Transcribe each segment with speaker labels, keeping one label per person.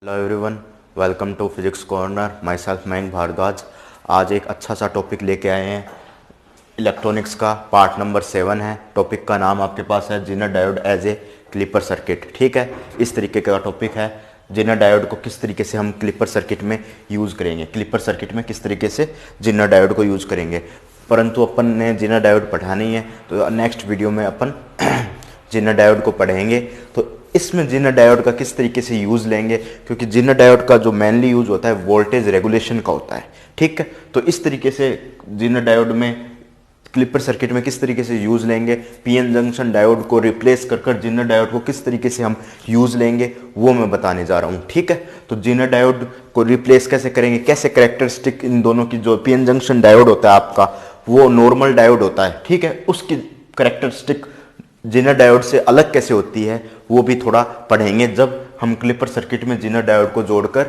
Speaker 1: Hello everyone, welcome to physics corner. Myself Mayank Bhardwaj. आज एक अच्छा सा टॉपिक लेके आए हैं। इलेक्ट्रॉनिक्स का पार्ट नंबर 7 है। टॉपिक का नाम आपके पास है zener diode as a clipper circuit. ठीक है, इस तरीके का टॉपिक है। जिनर डायोड को किस तरीके से हम क्लिपर सर्किट में यूज़ करेंगे, क्लिपर सर्किट में किस तरीके से जिनर डायोड को यूज़ करेंगे। परंतु अपन ने जिनर डायोड पढ़ा नहीं है, तो नेक्स्ट वीडियो में अपन जिनर डायोड को पढ़ेंगे। तो इसमें जिनर डायोड का किस तरीके से यूज़ लेंगे, क्योंकि जिनर डायोड का जो मेनली यूज़ होता है वोल्टेज रेगुलेशन का होता है। ठीक है, तो इस तरीके से जिनर डायोड में क्लिपर सर्किट में किस तरीके से यूज़ लेंगे, पीएन जंक्शन डायोड को रिप्लेस कर जिनर डायोड को किस तरीके से हम यूज़ लेंगे, वो मैं बताने जा रहा हूँ। ठीक है, तो जिनर डायोड को रिप्लेस कैसे करेंगे, कैसे कैरेक्टरिस्टिक इन दोनों की, जो पीएन जंक्शन डायोड होता है आपका वो नॉर्मल डायोड होता है। ठीक है, उसकी कैरेक्टरिस्टिक जिनर डायोड से अलग कैसे होती है वो भी थोड़ा पढ़ेंगे जब हम क्लिपर सर्किट में जिनर डायोड को जोड़कर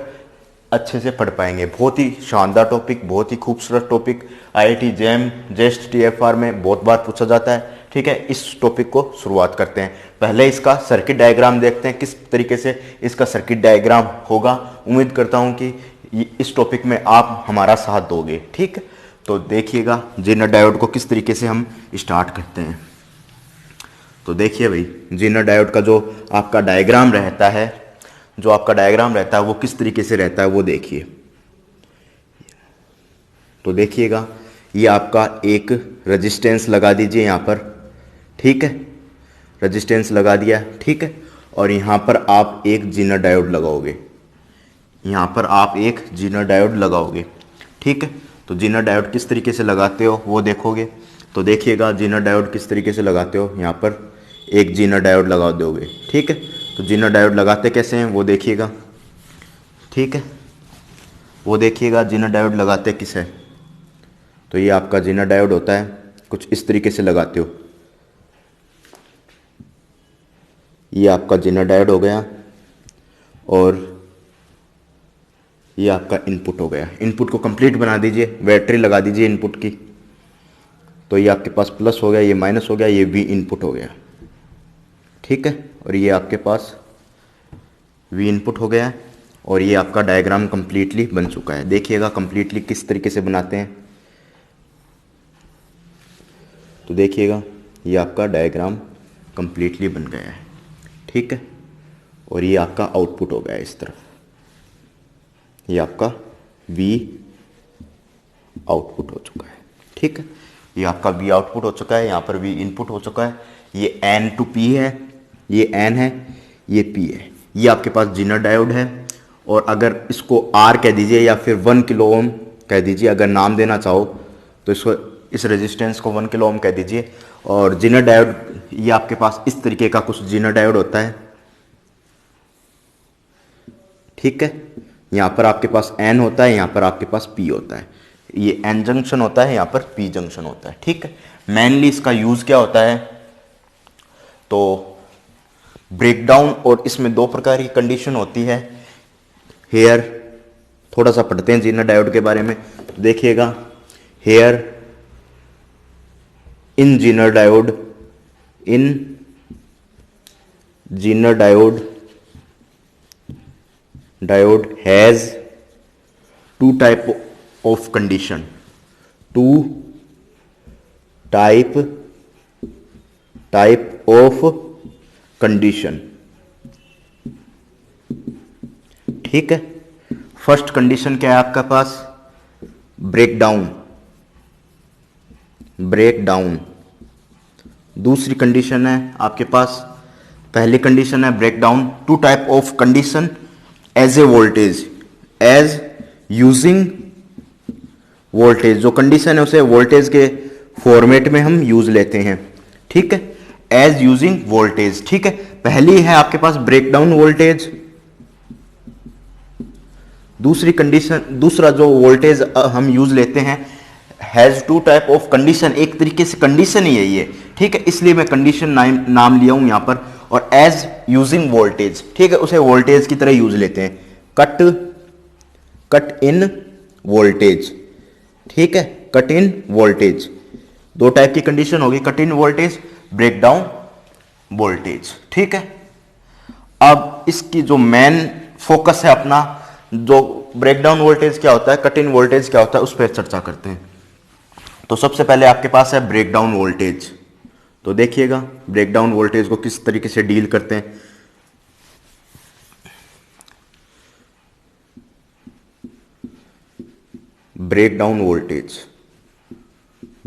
Speaker 1: अच्छे से पढ़ पाएंगे। बहुत ही शानदार टॉपिक, बहुत ही खूबसूरत टॉपिक। आईआईटी जैम, जेस्ट, टीएफआर में बहुत बार पूछा जाता है। ठीक है, इस टॉपिक को शुरुआत करते हैं। पहले इसका सर्किट डायग्राम देखते हैं, किस तरीके से इसका सर्किट डायग्राम होगा। उम्मीद करता हूं कि इस टॉपिक में आप हमारा साथ दोगे। ठीक है, तो देखिएगा जिनर डायोड को किस तरीके से हम स्टार्ट करते हैं। तो देखिए भाई, जिनर डायोड का जो आपका डायग्राम रहता है, वो किस तरीके से रहता है वो देखिए। तो देखिएगा, ये आपका एक रेजिस्टेंस लगा दीजिए यहाँ पर। ठीक है, रेजिस्टेंस लगा दिया। ठीक है, और यहाँ पर आप एक जिनर डायोड लगाओगे। ठीक है, तो जिनर डायोड किस तरीके से लगाते हो वो देखोगे। तो देखिएगा जिनर डायोड किस तरीके से लगाते हो। यहाँ पर एक जिनर डायोड लगा दोगे। ठीक है, तो जिनर डायोड लगाते कैसे हैं वो देखिएगा। ठीक है, वो देखिएगा जिनर डायोड लगाते किस है। तो ये आपका जिनर डायोड होता है, कुछ इस तरीके से लगाते हो। ये आपका जिनर डायोड हो गया और ये आपका इनपुट हो गया। इनपुट को कंप्लीट बना दीजिए, बैटरी लगा दीजिए इनपुट की। तो ये आपके पास प्लस हो गया, ये माइनस हो गया, ये वी इनपुट हो गया। ठीक है, और ये आपके पास वी इनपुट हो गया है और ये आपका डायग्राम कंप्लीटली बन चुका है। देखिएगा कंप्लीटली किस तरीके से बनाते हैं। तो देखिएगा ये आपका डायग्राम कंप्लीटली बन गया है। ठीक है, और ये आपका आउटपुट हो गया है इस तरफ। ये आपका वी आउटपुट हो चुका है। ठीक है, ये आपका वी आउटपुट हो चुका है, यहाँ पर वी इनपुट हो चुका है। ये एन टू पी है, ये एन है, ये पी है। ये आपके पास जिनर डायोड है। और अगर इसको आर कह दीजिए या फिर 1 किलो ओम कह दीजिए, अगर नाम देना चाहो तो इसको, इस रेजिस्टेंस को 1 किलो ओम कह दीजिए। और जिनर डायोड, ये आपके पास इस तरीके का कुछ जिनर डायोड होता है। ठीक है, यहाँ पर आपके पास एन होता है, यहाँ पर आपके पास पी होता है। ये एन जंक्शन होता है, यहाँ पर पी जंक्शन होता है। ठीक है, मेनली इसका यूज क्या होता है, तो ब्रेकडाउन, और इसमें 2 प्रकार की कंडीशन होती है। हेयर, थोड़ा सा पढ़ते हैं जिनर डायोड के बारे में। तो देखिएगा, here in zener diode has 2 type of condition. 2 type of condition. ठीक है, फर्स्ट कंडीशन क्या है आपका पास, ब्रेकडाउन। दूसरी कंडीशन है आपके पास, पहली कंडीशन है breakdown. 2 type of condition as a voltage, as using voltage. जो कंडीशन है उसे वोल्टेज के फॉर्मेट में हम यूज लेते हैं। ठीक है, एज यूजिंग वोल्टेज। ठीक है, पहली है आपके पास ब्रेकडाउन वोल्टेज। दूसरी कंडीशन, दूसरा जो वोल्टेज हम यूज लेते हैं, हैज 2 टाइप ऑफ कंडीशन। एक तरीके से कंडीशन ही है ये। ठीक है, इसलिए मैं कंडीशन नाम लिया हूं यहां पर। और एज यूजिंग वोल्टेज, ठीक है, उसे वोल्टेज की तरह यूज लेते हैं। Cut in voltage. ठीक है, कट इन वोल्टेज। 2 टाइप की कंडीशन होगी, cut in voltage, breakdown voltage. ठीक है, अब इसकी जो मेन फोकस है अपना जो ब्रेकडाउन वोल्टेज क्या होता है, कट इन वोल्टेज क्या होता है, उस पर चर्चा करते हैं। तो सबसे पहले आपके पास है ब्रेकडाउन वोल्टेज। तो देखिएगा ब्रेकडाउन वोल्टेज को किस तरीके से डील करते हैं। Breakdown voltage,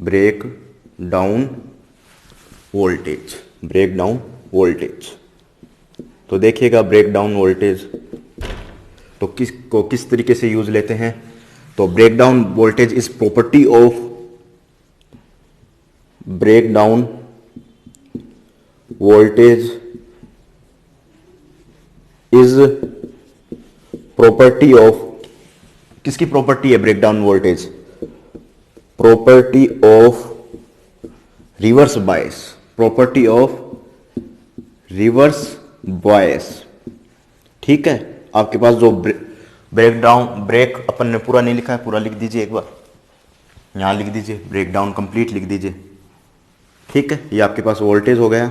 Speaker 1: breakdown voltage, breakdown voltage. तो देखिएगा ब्रेकडाउन वोल्टेज तो किस तरीके से यूज लेते हैं। तो breakdown voltage is property of, breakdown voltage is property of, किसकी प्रॉपर्टी है breakdown voltage, property of reverse bias, property of reverse bias. ठीक है, आपके पास जो ब्रेकडाउन, ब्रेक अपन ने पूरा नहीं लिखा है, पूरा लिख दीजिए एक बार, यहां लिख दीजिए ब्रेकडाउन कंप्लीट लिख दीजिए। ठीक है, ये आपके पास वोल्टेज हो गया।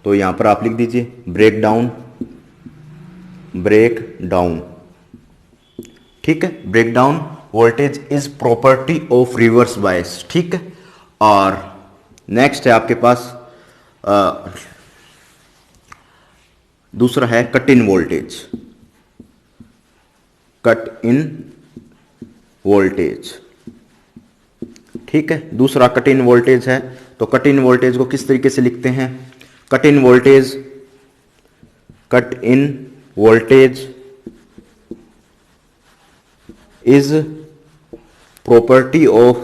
Speaker 1: तो यहां पर आप लिख दीजिए ब्रेकडाउन, ब्रेकडाउन। ठीक है, breakdown voltage is property of reverse bias. ठीक है, और नेक्स्ट है आपके पास दूसरा है cut in voltage, cut in voltage. ठीक है, दूसरा कट इन वोल्टेज है। तो कट इन वोल्टेज को किस तरीके से लिखते हैं, cut in voltage, cut in voltage is property of,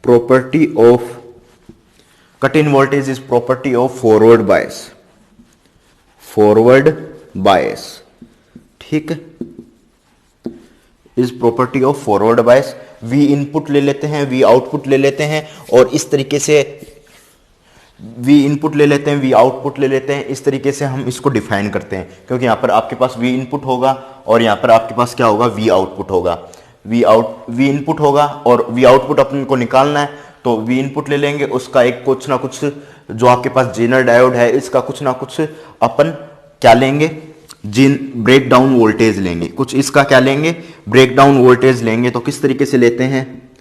Speaker 1: property of, cut in voltage is property of forward bias, forward bias. ठीक है, is property of forward bias. We input ले लेते हैं, वी आउटपुट ले लेते हैं, और इस तरीके से वी इनपुट ले लेते हैं, वी आउटपुट ले लेते हैं, इस तरीके से हम इसको डिफाइन करते हैं। क्योंकि यहां पर आपके पास वी इनपुट होगा और यहां पर आपके पास क्या होगा, वी आउटपुट होगा। वी इनपुट होगा और वी आउटपुट अपन को निकालना है। तो वी इनपुट ले लेंगे, उसका एक कुछ ना कुछ जो आपके पास जेनर डायोड है, इसका कुछ ना कुछ अपन क्या लेंगे, ब्रेकडाउन वोल्टेज लेंगे, कुछ इसका क्या लेंगे, ब्रेकडाउन वोल्टेज लेंगे। तो किस तरीके से लेते हैं,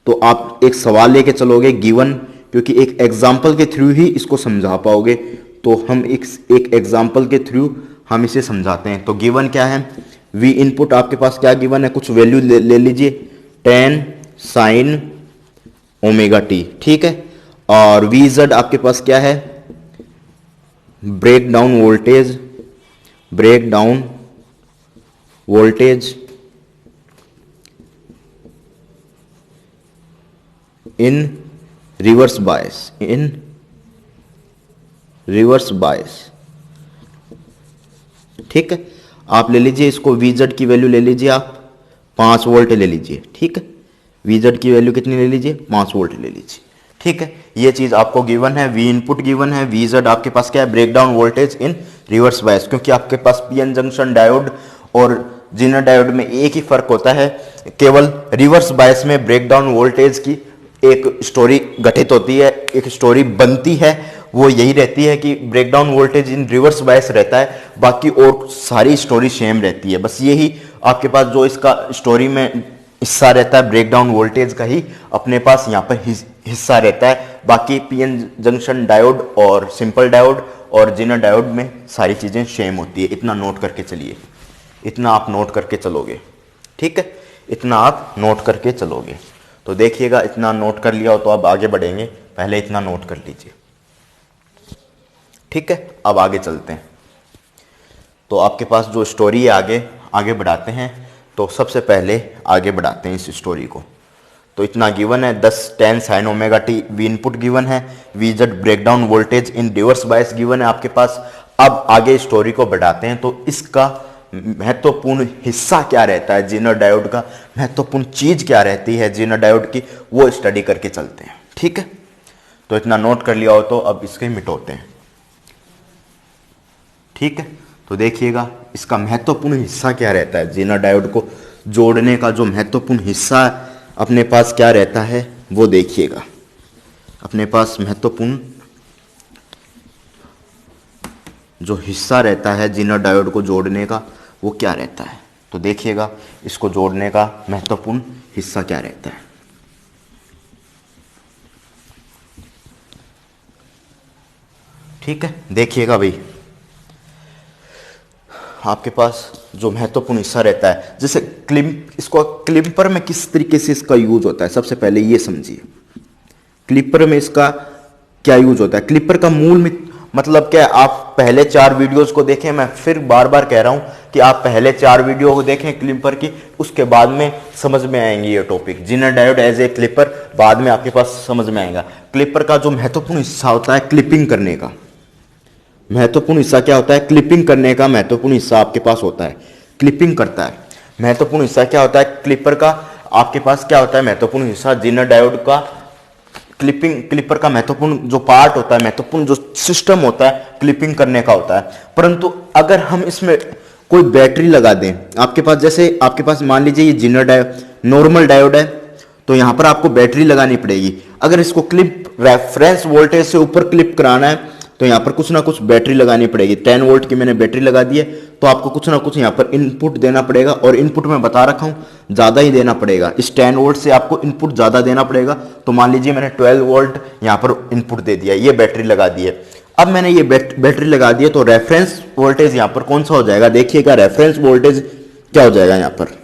Speaker 1: तो आप एक सवाल लेके चलोगे गिवन, क्योंकि एक एग्जाम्पल के थ्रू ही इसको समझा पाओगे। तो हम एक एग्जाम्पल के थ्रू हम इसे समझाते हैं। तो गिवन क्या है, वी इनपुट आपके पास क्या गिवन है, कुछ वैल्यू ले लीजिए 10 साइन ओमेगा टी। ठीक है, और वी जेड आपके पास क्या है, ब्रेकडाउन वोल्टेज, ब्रेकडाउन वोल्टेज इन रिवर्स बायस, इन रिवर्स बायस। ठीक है, आप ले लीजिए इसको, वीजेड की वैल्यू ले लीजिए आप 5 वोल्ट ले लीजिए। ठीक है, वीजेड की वैल्यू कितनी ले लीजिए, 5 वोल्ट ले लीजिए। ठीक है, ये चीज आपको गिवन है, वी इनपुट गिवन है, वीजेड आपके पास क्या है, ब्रेकडाउन वोल्टेज इन रिवर्स बायस। क्योंकि आपके पास पीएन जंक्शन डायोड और जेनर डायोड में एक ही फर्क होता है, केवल रिवर्स बायस में ब्रेकडाउन वोल्टेज की एक स्टोरी घटित होती है, एक स्टोरी बनती है, वो यही रहती है कि ब्रेकडाउन वोल्टेज इन रिवर्स बायस रहता है, बाकी और सारी स्टोरी सेम रहती है। बस यही आपके पास जो इसका स्टोरी में हिस्सा रहता है, ब्रेकडाउन वोल्टेज का ही अपने पास यहाँ पर हिस्सा रहता है। बाकी पीएन जंक्शन डायोड और सिंपल डायोड और जेनर डायोड में सारी चीजें सेम होती है। इतना नोट करके चलिए, इतना आप नोट करके चलोगे। ठीक है, इतना आप नोट करके चलोगे। तो देखिएगा, इतना नोट कर लिया हो तो अब आगे बढ़ेंगे, पहले इतना नोट कर लीजिए। ठीक है, अब आगे चलते हैं। तो आपके पास जो स्टोरी है आगे बढ़ाते हैं। तो सबसे पहले आगे बढ़ाते हैं इस स्टोरी को। तो इतना गिवन है, 10 sine omega T V input given है, वी जेड ब्रेकडाउन वोल्टेज इन रिवर्स बायस गिवन है आपके पास। अब आगे स्टोरी को बढ़ाते हैं। तो इसका महत्वपूर्ण हिस्सा क्या रहता है, जेनर डायोड का महत्वपूर्ण चीज क्या रहती है जेनर डायोड की, वो स्टडी करके चलते हैं। ठीक है, तो इतना नोट कर लिया हो तो अब इसके मिटाते हैं। ठीक है, तो देखिएगा इसका महत्वपूर्ण हिस्सा क्या रहता है, जेनर डायोड को जोड़ने का जो महत्वपूर्ण हिस्सा अपने पास क्या रहता है वो देखिएगा। अपने पास महत्वपूर्ण जो हिस्सा रहता है जीनर डायोड को जोड़ने का वो क्या रहता है। तो देखिएगा इसको जोड़ने का महत्वपूर्ण हिस्सा क्या रहता है। ठीक है, देखिएगा भाई, आपके पास जो महत्वपूर्ण हिस्सा रहता है, जैसे इसको क्लिपर में किस तरीके से इसका यूज होता है, सबसे पहले ये समझिए क्लिपर में इसका क्या यूज होता है। क्लिपर का मूल मतलब क्या है, आप पहले 4 वीडियोस को देखें, मैं फिर बार बार कह रहा हूं कि आप पहले 4 वीडियो को देखें क्लिपर की, उसके बाद में समझ में आएंगे ये topic. Zener diode as a clipper बाद में आपके पास समझ में आएगा। क्लिपर का जो महत्वपूर्ण हिस्सा होता है क्लिपिंग करने का, महत्वपूर्ण हिस्सा क्या होता है, क्लिपिंग करने का महत्वपूर्ण हिस्सा आपके पास होता है, क्लिपिंग करता है। महत्वपूर्ण हिस्सा क्या होता है क्लिपर का, आपके पास क्या होता है महत्वपूर्ण हिस्सा जीनर डायोड का, क्लिपर का महत्वपूर्ण जो पार्ट होता है, महत्वपूर्ण जो सिस्टम होता है क्लिपिंग करने का होता है। परंतु अगर हम इसमें कोई बैटरी लगा दें, आपके पास जैसे आपके पास मान लीजिए ये जीनर डायोड नॉर्मल डायोड है, तो यहां पर आपको बैटरी लगानी पड़ेगी। अगर इसको क्लिप रेफरेंस वोल्टेज से ऊपर क्लिप कराना है तो यहां पर कुछ ना कुछ बैटरी लगानी पड़ेगी। 10 वोल्ट की मैंने बैटरी लगा दी है, तो आपको कुछ ना कुछ यहां पर इनपुट देना पड़ेगा, और इनपुट में बता रखा हूं ज्यादा ही देना पड़ेगा। इस 10 वोल्ट से आपको इनपुट ज्यादा देना पड़ेगा। तो मान लीजिए मैंने 12 वोल्ट यहां पर इनपुट दे दिया, ये बैटरी लगा दी है। अब मैंने ये बैटरी लगा दी है, तो रेफरेंस वोल्टेज यहां पर कौन सा हो जाएगा, देखिएगा रेफरेंस वोल्टेज क्या हो जाएगा, यहां पर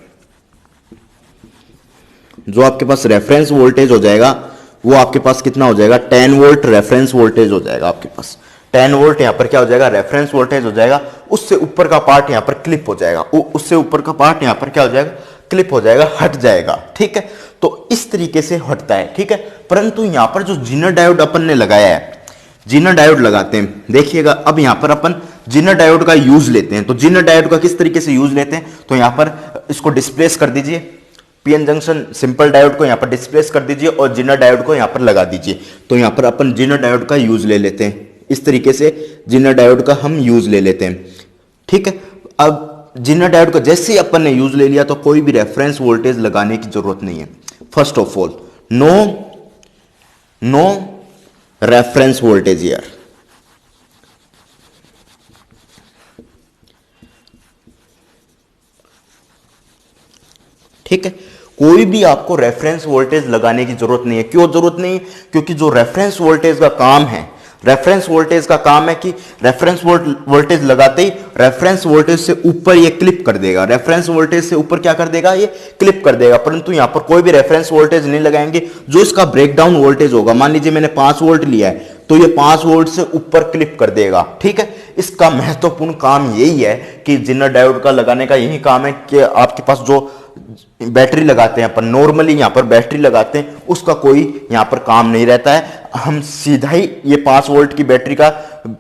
Speaker 1: जो आपके पास रेफरेंस वोल्टेज हो जाएगा वो आपके पास कितना हो जाएगा, 10 वोल्ट रेफरेंस वोल्टेज हो जाएगा आपके पास। 10 वोल्ट यहां पर क्या हो जाएगा, रेफरेंस वोल्टेज हो जाएगा। उससे ऊपर का पार्ट यहां पर क्लिप हो जाएगा, उससे ऊपर का पार्ट यहां पर क्या हो जाएगा, क्लिप हो जाएगा, हट जाएगा। ठीक है, तो इस तरीके से हटता है। ठीक है, परंतु यहां पर जो जीनर डायोड अपन ने लगाया है, जीनर डायोड लगाते हैं, देखिएगा अब यहां पर अपन जीनर डायोड का यूज लेते हैं। तो जीनर डायोड का किस तरीके से यूज लेते हैं, तो यहां पर इसको डिस्प्लेस कर दीजिए, पीएन जंक्शन सिंपल डायोड को यहां पर डिस्प्लेस कर दीजिए और जीनर डायोड को यहां पर लगा दीजिए। तो यहां पर अपन जीनर डायोड का यूज ले लेते हैं, इस तरीके से जीनर डायोड का हम यूज ले लेते हैं। ठीक है, अब जीनर डायोड का जैसे ही अपन ने यूज ले लिया तो कोई भी रेफरेंस वोल्टेज लगाने की जरूरत नहीं है। First of all know reference voltage here. ठीक है, कोई भी आपको रेफरेंस वोल्टेज लगाने की जरूरत नहीं है। क्यों जरूरत नहीं, क्योंकि जो रेफरेंस वोल्टेज का काम है, रेफरेंस वोल्टेज का काम है कि रेफरेंस वोल्टेज लगाते ही रेफरेंस वोल्टेज से ऊपर ये क्लिप कर देगा, रेफरेंस वोल्टेज से ऊपर क्या कर देगा, ये क्लिप कर देगा। परंतु यहां पर कोई भी रेफरेंस वोल्टेज नहीं लगाएंगे। जो इसका ब्रेकडाउन वोल्टेज होगा, मान लीजिए मैंने 5 वोल्ट लिया है, तो ये 5 वोल्ट से ऊपर क्लिप कर देगा। ठीक है, इसका महत्वपूर्ण काम यही है कि जीनर डायोड का लगाने का यही काम है कि आपके पास जो बैटरी लगाते हैं अपन, नॉर्मली यहां पर बैटरी लगाते हैं, उसका कोई यहां पर काम नहीं रहता है। हम सीधा ही ये 5 वोल्ट की बैटरी का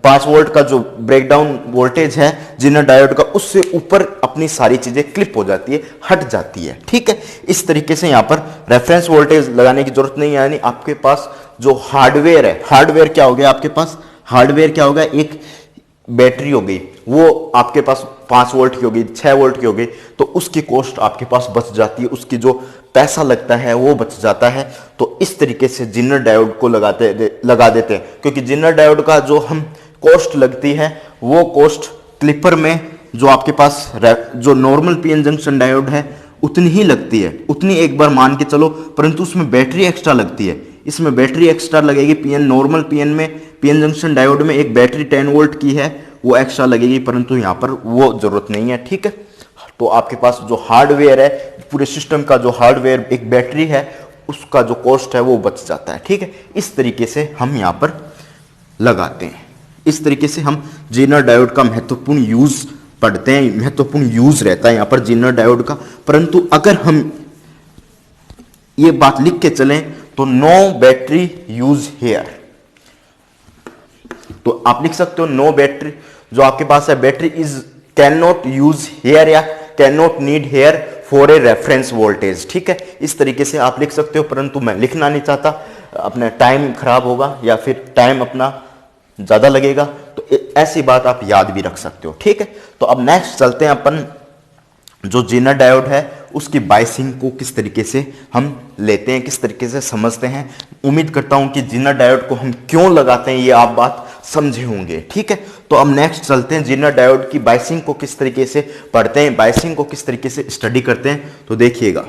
Speaker 1: 5 वोल्ट का जो ब्रेकडाउन वोल्टेज है जीनर डायोड का, उससे ऊपर अपनी सारी चीजें क्लिप हो जाती है, हट जाती है। ठीक है, इस तरीके से यहां पर रेफरेंस वोल्टेज लगाने की जरूरत नहीं है। यानी आपके पास जो हार्डवेयर है, हार्डवेयर क्या हो गया आपके पास, हार्डवेयर क्या हो गया, एक बैटरी हो गई, वो आपके पास 5 वोल्ट की होगी, 6 वोल्ट की होगी, तो उसकी कॉस्ट आपके पास बच जाती है, उसकी जो पैसा लगता है वो बच जाता है। तो इस तरीके से जीनर डायोड को लगा देते हैं, क्योंकि जीनर डायोड का जो हम कॉस्ट लगती है वो कॉस्ट क्लिपर में जो आपके पास जो नॉर्मल पीएन जंक्शन डायोड है उतनी ही लगती है, उतनी एक बार मान के चलो। परंतु उसमें बैटरी एक्स्ट्रा लगती है, इसमें बैटरी एक्स्ट्रा लगेगी। पीएन नॉर्मल पीएन में, पीएन जंक्शन डायोड में एक बैटरी 10 वोल्ट की है, वो एक्स्ट्रा लगेगी, परंतु यहां पर वो जरूरत नहीं है। ठीक है, तो आपके पास जो हार्डवेयर है, पूरे सिस्टम का जो हार्डवेयर एक बैटरी है, उसका जो कॉस्ट है वो बच जाता है। ठीक है, इस तरीके से हम यहां पर लगाते हैं, इस तरीके से हम जीनर डायोड का महत्वपूर्ण यूज पढ़ते हैं, महत्वपूर्ण यूज रहता है यहां पर जीनर डायोड का। परंतु अगर हम ये बात लिख के चलें तो नो बैटरी यूज हेयर, तो आप लिख सकते हो नो बैटरी, जो आपके पास है battery is can not use here या can not need here for a reference voltage. ठीक है, इस तरीके से आप लिख सकते हो, परंतु मैं लिखना नहीं चाहता, अपना टाइम खराब होगा या फिर टाइम अपना ज्यादा लगेगा, तो ऐसी बात आप याद भी रख सकते हो। ठीक है, तो अब नेक्स्ट चलते हैं अपन जो जीनर डायोड है उसकी बायसिंग को किस तरीके से हम लेते हैं, किस तरीके से समझते हैं। उम्मीद करता हूं कि जीनर डायोड को हम क्यों लगाते हैं ये आप बात समझे होंगे। ठीक है, तो अब नेक्स्ट चलते हैं जीनर डायोड की बायसिंग को किस तरीके से पढ़ते हैं, बायसिंग को किस तरीके से स्टडी करते हैं। तो देखिएगा,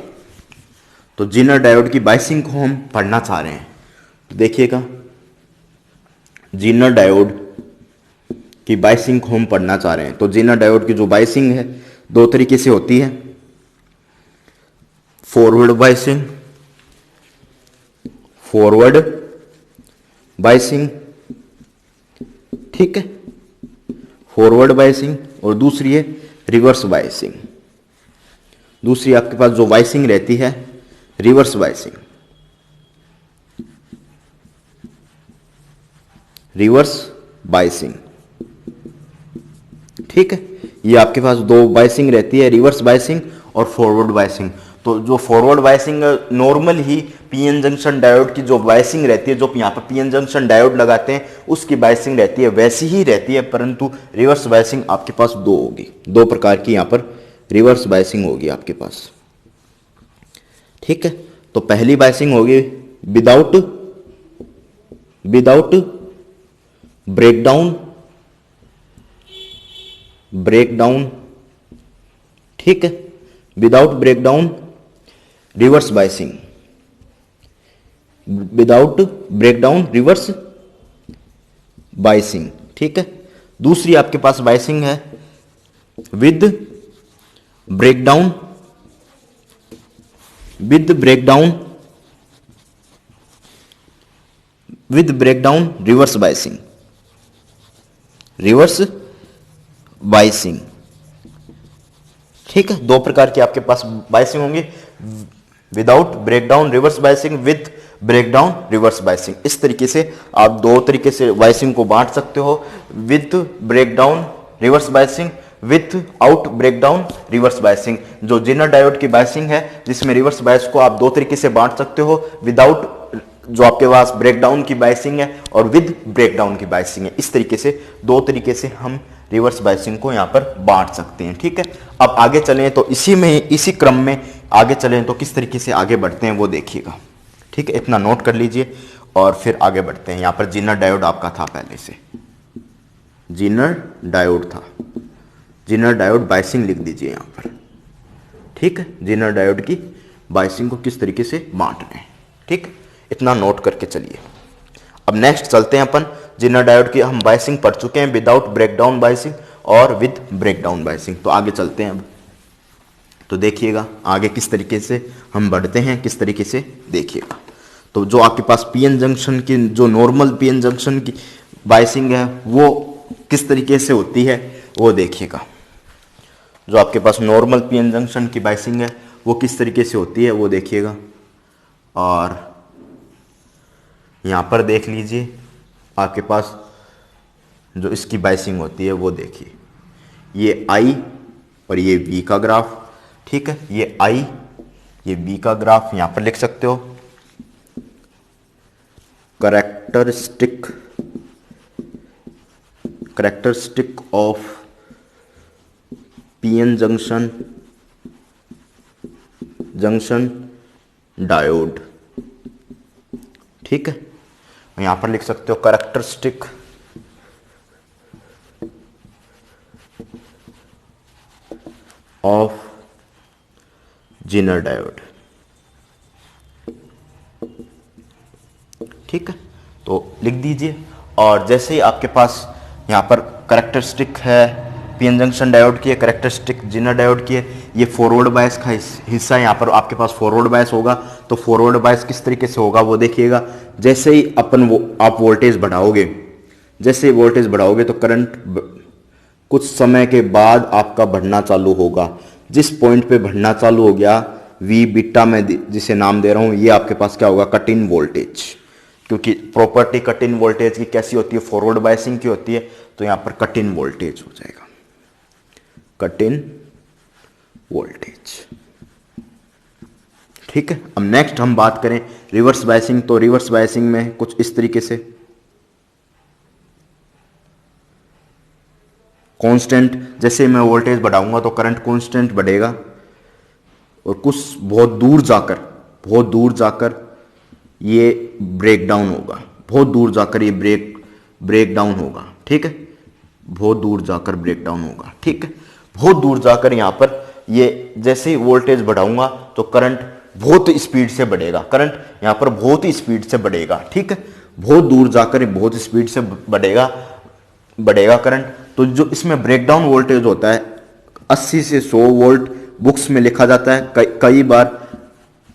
Speaker 1: तो जीनर डायोड की बायसिंग को हम पढ़ना चाह रहे हैं। तो देखिएगा, जीनर डायोड की बायसिंग को हम पढ़ना चाह रहे हैं। तो जीनर डायोड की जो बायसिंग है दो तरीके से होती है, फॉरवर्ड बायसिंग, फॉरवर्ड बायसिंग, ठीक है, फॉरवर्ड बायसिंग, और दूसरी है रिवर्स बायसिंग। दूसरी आपके पास जो बायसिंग रहती है रिवर्स बायसिंग, रिवर्स बायसिंग, ठीक है। ये आपके पास दो बायसिंग रहती है, रिवर्स बायसिंग और फॉरवर्ड बायसिंग। तो जो फॉरवर्ड बायसिंग नॉर्मल ही पीएन जंक्शन डायोड की जो बायसिंग रहती है, जो यहाँ पर पीएन जंक्शन डायोड लगाते हैं उसकी बायसिंग रहती है वैसी ही रहती है, परंतु रिवर्स बायसिंग आपके पास दो होगी, दो प्रकार की यहाँ पर रिवर्स बायसिंग होगी आपके पास, ठीक है। तो पहली बायसिंग होगी विदाउट ब्रेकडाउन, ठीक है, without breakdown reverse biasing, without breakdown reverse biasing, ठीक है। दूसरी आपके पास बायसिंग है विद ब्रेकडाउन, रिवर्स बायसिंग, ठीक है। दो प्रकार की आपके पास बायसिंग होंगी, without breakdown reverse biasing, with breakdown reverse biasing. इस तरीके से आप दो तरीके से बायसिंग को बांट सकते हो, with breakdown reverse biasing, with out breakdown reverse biasing. जो जेनर डायोड की बायसिंग है जिसमें रिवर्स बायस को आप दो तरीके से बांट सकते हो, विदाउट जो आपके पास ब्रेकडाउन की बायसिंग है और विद ब्रेकडाउन की बायसिंग है। इस तरीके से दो तरीके से हम रिवर्स बायसिंग को यहां पर बांट सकते हैं, ठीक है। अब आगे चलें तो इसी क्रम में आगे चलें तो किस तरीके से आगे बढ़ते हैं वो देखिएगा, ठीक है। इतना नोट कर लीजिए और फिर आगे बढ़ते हैं। यहां पर जीनर डायोड आपका था, पहले से जीनर डायोड था, जीनर डायोड बायसिंग लिख दीजिए यहां पर, ठीक है। जीनर डायोड की बायसिंग को किस तरीके से बांट रहे हैं, ठीक है, इतना नोट करके चलिए। अब नेक्स्ट चलते हैं अपन, जीनर डायोड की हम बायसिंग पढ़ चुके हैं, विदाउट ब्रेकडाउन बायसिंग और विद ब्रेकडाउन बायसिंग। तो आगे चलते हैं अब, तो देखिएगा आगे किस तरीके से हम बढ़ते हैं, किस तरीके से देखिएगा। तो जो आपके पास पीएन जंक्शन की, जो नॉर्मल पीएन जंक्शन की बायसिंग है वो किस तरीके से होती है वो देखिएगा। जो आपके पास नॉर्मल पीएन जंक्शन की बायसिंग है वो किस तरीके से होती है वो देखिएगा। और यहाँ पर देख लीजिए आपके पास जो इसकी बायसिंग होती है वो देखिए, ये आई और ये वी का ग्राफ, ठीक है। ये आई, ये वी का ग्राफ यहाँ पर लिख सकते हो। Characteristic of PN junction diode, ठीक है। यहां पर लिख सकते हो करेक्टरिस्टिक ऑफ जीनर डायोड, ठीक है। तो लिख दीजिए। और जैसे ही आपके पास यहां पर करेक्टरिस्टिक है पीएन जंक्शन डायोड की है, करेक्टरिस्टिक जीनर डायोड की है, ये फॉरवर्ड बायस का हिस्सा यहाँ पर आपके पास फॉरवर्ड बायस होगा। तो फॉरवर्ड बायस किस तरीके से होगा वो देखिएगा। जैसे ही आप वोल्टेज बढ़ाओगे, जैसे ही वोल्टेज बढ़ाओगे तो करंट कुछ समय के बाद आपका बढ़ना चालू होगा। जिस पॉइंट पे बढ़ना चालू हो गया, वी बीटा में जिसे नाम दे रहा हूँ, ये आपके पास क्या होगा, कट इन वोल्टेज। क्योंकि प्रॉपर्टी कट इन वोल्टेज की कैसी होती है, फॉरवर्ड बायसिंग की होती है। तो यहाँ पर कट इन वोल्टेज हो जाएगा, कट इन वोल्टेज, ठीक है। अब नेक्स्ट हम बात करें रिवर्स बायसिंग। तो रिवर्स बायसिंग में कुछ इस तरीके से कांस्टेंट, जैसे मैं वोल्टेज बढ़ाऊंगा तो करंट कांस्टेंट बढ़ेगा और कुछ बहुत दूर जाकर ये ब्रेक डाउन होगा, बहुत दूर जाकर ये ब्रेक डाउन होगा, ठीक है। बहुत दूर जाकर ब्रेक डाउन होगा। ठीक है, बहुत दूर जाकर यहाँ पर ये जैसे ही वोल्टेज बढ़ाऊंगा तो करंट बहुत स्पीड से बढ़ेगा, करंट यहाँ पर बहुत ही स्पीड से बढ़ेगा। ठीक है, बहुत दूर जाकर बहुत स्पीड से बढ़ेगा करंट। तो जो इसमें ब्रेकडाउन वोल्टेज होता है 80 से 100 वोल्ट बुक्स में लिखा जाता है, कई बार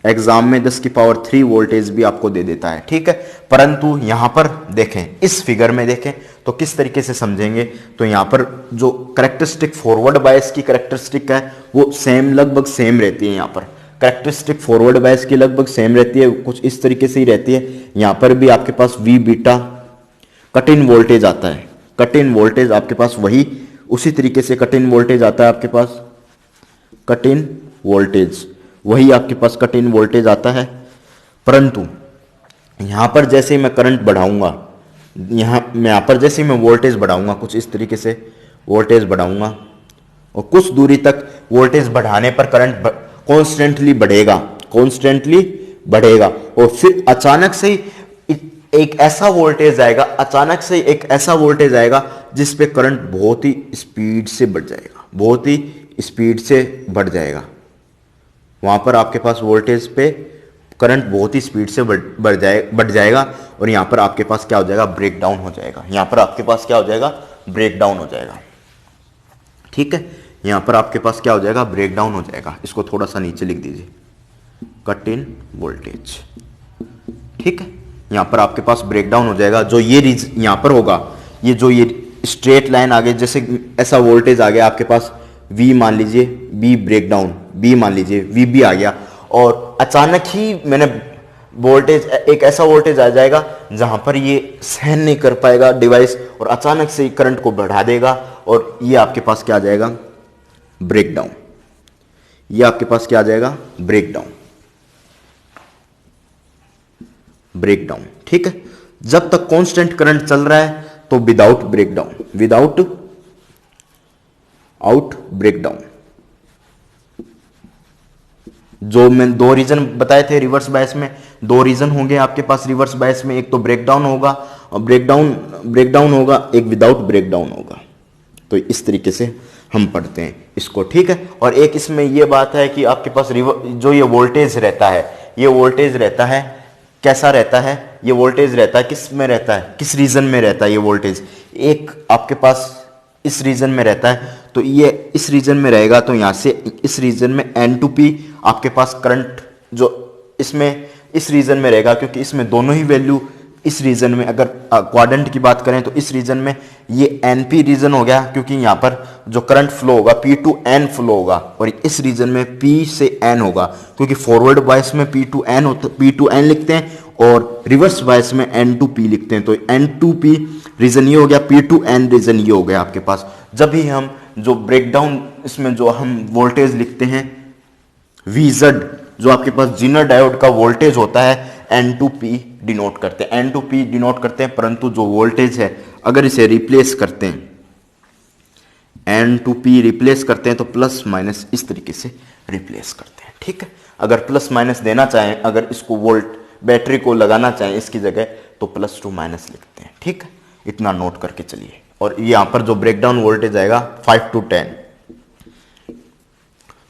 Speaker 1: एग्जाम में 10 की पावर 3 वोल्टेज भी आपको दे देता है। ठीक है, परंतु यहां पर देखें, इस फिगर में देखें तो किस तरीके से समझेंगे, तो यहां पर जो करेक्टरिस्टिक फॉरवर्ड बायस की करेक्टरिस्टिक है वो सेम, लगभग सेम रहती है। यहां पर करेक्टरिस्टिक फॉरवर्ड बायस की लगभग सेम रहती है, कुछ इस तरीके से ही रहती है। यहां पर भी आपके पास V beta cut in voltage आता है, कट इन वोल्टेज आपके पास वही उसी तरीके से कट इन वोल्टेज आता है आपके पास, कट इन वोल्टेज वही आपके पास कट इन वोल्टेज आता है। परंतु यहां पर जैसे ही मैं करंट बढ़ाऊंगा, यहां पर जैसे ही मैं वोल्टेज बढ़ाऊंगा, कुछ इस तरीके से वोल्टेज बढ़ाऊंगा और कुछ दूरी तक वोल्टेज बढ़ाने पर करंट कॉन्स्टेंटली बढ़ेगा, कॉन्स्टेंटली बढ़ेगा और फिर अचानक से ही एक ऐसा वोल्टेज आएगा, अचानक से एक ऐसा वोल्टेज आएगा जिस पे करंट बहुत ही स्पीड से बढ़ जाएगा, बहुत ही स्पीड से बढ़ जाएगा। वहां पर आपके पास वोल्टेज पे करंट बहुत ही स्पीड से बढ़ जाएगा और यहां पर आपके पास क्या हो जाएगा, ब्रेक डाउन हो जाएगा। यहां पर आपके पास क्या हो जाएगा, ब्रेक डाउन हो जाएगा। ठीक है, यहां पर आपके पास क्या हो जाएगा, ब्रेक डाउन हो जाएगा। इसको थोड़ा सा नीचे लिख दीजिए, कट इन वोल्टेज। ठीक है, यहां पर आपके पास ब्रेक डाउन हो जाएगा। जो ये यहां पर होगा, ये जो ये स्ट्रेट लाइन आ गई, जैसे ऐसा वोल्टेज आ गया आपके पास V मान लीजिए, B ब्रेक डाउन, B मान लीजिए VB आ गया और अचानक ही मैंने वोल्टेज, एक ऐसा वोल्टेज आ जाएगा जहां पर ये सहन नहीं कर पाएगा डिवाइस और अचानक से करंट को बढ़ा देगा और ये आपके पास क्या आ जाएगा, ब्रेक डाउन। ये आपके पास क्या आ जाएगा, ब्रेक डाउन, ब्रेक डाउन। ठीक है, जब तक कांस्टेंट करंट चल रहा है तो without break down, without out break down. जो मैं दो रीजन बताए थे रिवर्स बायस में, दो रीजन होंगे आपके पास रिवर्स बायस में, एक तो ब्रेक डाउन होगा और ब्रेक डाउन होगा, एक विदाउट ब्रेक डाउन होगा। तो इस तरीके से हम पढ़ते हैं इसको। ठीक है, और एक इसमें यह बात है कि आपके पास जो ये वोल्टेज रहता है, ये वोल्टेज रहता है कैसा रहता है, ये वोल्टेज रहता है किस में रहता है, किस रीजन में रहता है ये वोल्टेज, एक आपके पास इस रीजन में रहता है। तो ये इस रीजन में रहेगा, तो यहां से इस रीजन में N2P आपके पास करंट जो इसमें इस रीजन में रहेगा, क्योंकि इसमें दोनों ही वैल्यू इस रीजन में, अगर क्वाड्रेंट की बात करें तो इस रीजन में ये NP रीजन हो गया, क्योंकि यहां पर जो करंट फ्लो होगा P to N फ्लो होगा, और इस रीजन में P से N होगा, क्योंकि फॉरवर्ड बायस में P to N होता, P to N लिखते हैं और रिवर्स बायस में N to P लिखते हैं। तो N2P रीजन ये हो गया, P to N रीजन ये हो गया आपके पास। जब भी हम जो ब्रेकडाउन इसमें जो हम वोल्टेज लिखते हैं VZ, जो आपके पास जीनर डायोड का वोल्टेज होता है, N2P डिनोट करते हैं, N2P डिनोट करते हैं। परंतु जो वोल्टेज है अगर इसे रिप्लेस करते हैं, N2P रिप्लेस करते हैं तो प्लस माइनस इस तरीके से रिप्लेस करते हैं। ठीक है, अगर प्लस माइनस देना चाहें, अगर इसको वोल्ट बैटरी को लगाना चाहें इसकी जगह, तो प्लस टू माइनस लिखते हैं। ठीक है, इतना नोट करके चलिए। और यहां पर जो ब्रेकडाउन वोल्टेज आएगा 5 to 10,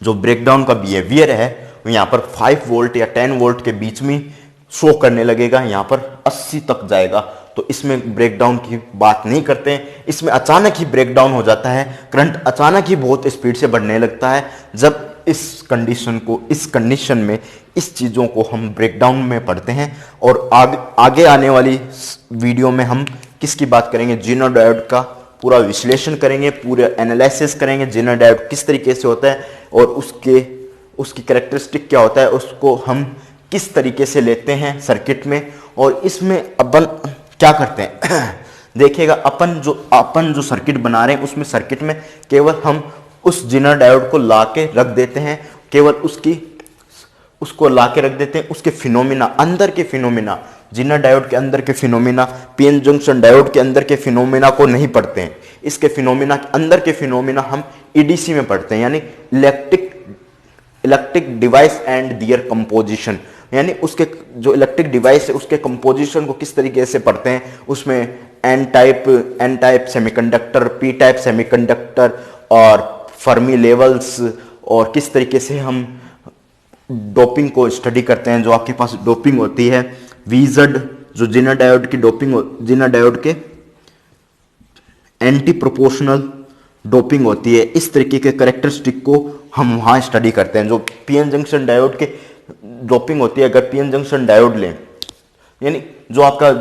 Speaker 1: जो ब्रेकडाउन का बिहेवियर है यहां पर 5 वोल्ट या 10 वोल्ट के बीच में शो करने लगेगा, यहां पर 80 तक जाएगा। तो इसमें ब्रेकडाउन की बात नहीं करते हैं, इसमें अचानक ही ब्रेकडाउन हो जाता है, करंट अचानक ही बहुत स्पीड से बढ़ने लगता है। जब इस कंडीशन में इस चीज़ों को हम ब्रेकडाउन में पढ़ते हैं। और आगे आने वाली वीडियो में हम किसकी बात करेंगे, जीनर डायोड का पूरा विश्लेषण करेंगे, पूरे एनालिसिस करेंगे, जीनर डायोड किस तरीके से होता है और उसकी कैरेक्टरिस्टिक क्या होता है, उसको हम किस तरीके से लेते हैं सर्किट में, और इसमें अपन क्या करते हैं देखिएगा। अपन जो सर्किट बना रहे हैं उसमें सर्किट में केवल हम उस जीनर डायोड को ला के रख देते हैं, केवल उसको ला के रख देते हैं, उसके फिनोमिना, अंदर के फिनोमिना, जीनर डायोड के अंदर के फिनोमिना, पीएन जंक्शन डायोड के अंदर के फिनोमिना को नहीं पढ़ते हैं। इसके फिनोमिना, अंदर के फिनोमिना हम ईडीसी में पढ़ते हैं, यानी electric device and their composition. यानी उसके जो इलेक्ट्रिक डिवाइस है उसके कंपोजिशन को किस तरीके से पढ़ते हैं, उसमें N type semiconductor, P type semiconductor और फर्मी लेवल्स, और किस तरीके से हम डोपिंग को स्टडी करते हैं। जो आपके पास डोपिंग होती है वीजेड, जो जिनर डायोड की डोपिंग, जिनर डायोड के एंटी प्रोपोर्शनल डोपिंग होती है, इस तरीके के कैरेक्टरिस्टिक को हम वहाँ स्टडी करते हैं। जो पीएन जंक्शन डायोड के डोपिंग होती है, अगर पीएन जंक्शन डायोड लें, यानी जो आपका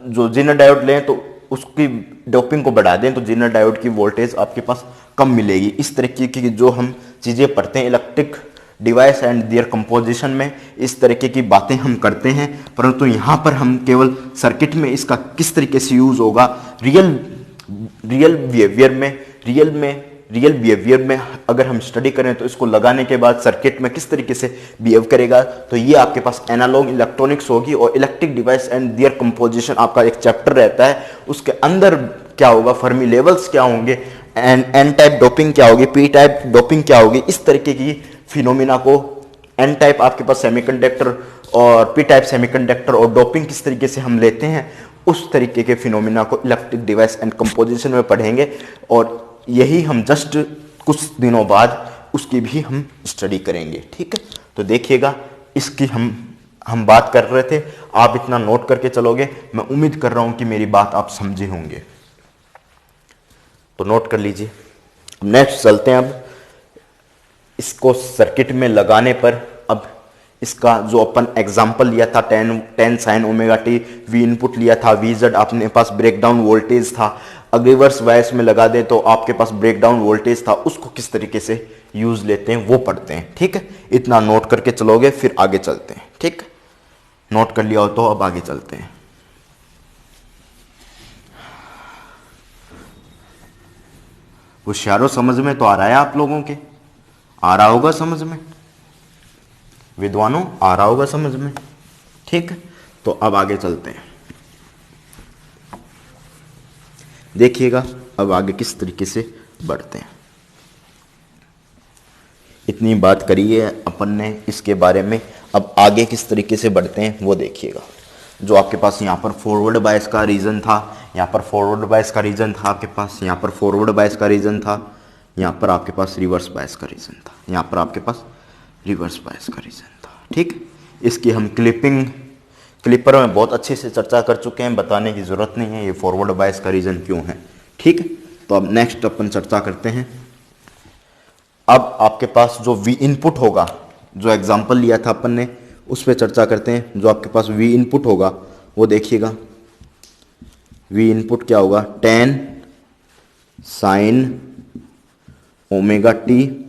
Speaker 1: जो जिनर डायोड लें तो उसकी डोपिंग को बढ़ा दें तो जिनर डायोड की वोल्टेज आपके पास कम मिलेगी। इस तरीके की जो हम चीज़ें पढ़ते हैं electric device and their composition में, इस तरीके की बातें हम करते हैं। परंतु यहाँ पर हम केवल सर्किट में इसका किस तरीके से यूज़ होगा, रियल बिहेवियर में अगर हम स्टडी करें तो इसको लगाने के बाद सर्किट में किस तरीके से बिहेव करेगा, तो ये आपके पास एनालॉग इलेक्ट्रॉनिक्स होगी। और electric device and their composition आपका एक चैप्टर रहता है, उसके अंदर क्या होगा, फर्मी लेवल्स क्या होंगे, एन टाइप डोपिंग क्या होगी, पी टाइप डोपिंग क्या होगी, इस तरीके की फिनोमिना को, एन टाइप आपके पास सेमीकंडक्टर और पी टाइप सेमीकंडक्टर और डोपिंग किस तरीके से हम लेते हैं, उस तरीके के फिनोमिना को इलेक्ट्रिक डिवाइस एंड कंपोजिशन में पढ़ेंगे। और यही हम जस्ट कुछ दिनों बाद उसकी भी हम स्टडी करेंगे। ठीक है, तो देखिएगा इसकी हम बात कर रहे थे, आप इतना नोट करके चलोगे, मैं उम्मीद कर रहा हूं कि मेरी बात आप समझे होंगे, तो नोट कर लीजिए। नेक्स्ट चलते हैं, अब इसको सर्किट में लगाने पर, अब इसका जो अपन एग्जांपल लिया था 10 sin omega T, we input लिया था, वी जेड अपने पास ब्रेकडाउन वोल्टेज था, अगर रिवर्स बायस में लगा दें तो आपके पास ब्रेकडाउन वोल्टेज था, उसको किस तरीके से यूज लेते हैं वो पढ़ते हैं। ठीक है, इतना नोट करके चलोगे, फिर आगे चलते हैं। ठीक, नोट कर लिया हो तो अब आगे चलते हैं। होशियारों, समझ में तो आ रहा है आप लोगों के, आ रहा होगा समझ में, विद्वानों आ रहा होगा समझ में। ठीक, तो अब आगे चलते हैं, देखिएगा अब आगे किस तरीके से बढ़ते हैं। इतनी बात करी है अपन ने इसके बारे में, अब आगे किस तरीके से बढ़ते हैं वो देखिएगा। जो आपके पास यहाँ पर फॉरवर्ड बायस का रीजन था, यहाँ पर फॉरवर्ड बायस का रीजन था आपके पास, यहाँ पर फॉरवर्ड बायस का रीजन था, यहाँ पर आपके पास रिवर्स बायस का रीजन था, यहाँ पर आपके पास रिवर्स बायस का रीजन था। ठीक, इसकी हम क्लिपर में बहुत अच्छे से चर्चा कर चुके हैं, बताने की ज़रूरत नहीं है ये फॉरवर्ड बायस का रीज़न क्यों है। ठीक, तो अब नेक्स्ट अपन चर्चा करते हैं। अब आपके पास जो वी इनपुट होगा, जो एग्जांपल लिया था अपन ने, उस पर चर्चा करते हैं। जो आपके पास वी इनपुट होगा वो देखिएगा, वी इनपुट क्या होगा, 10 sin ओमेगा टी,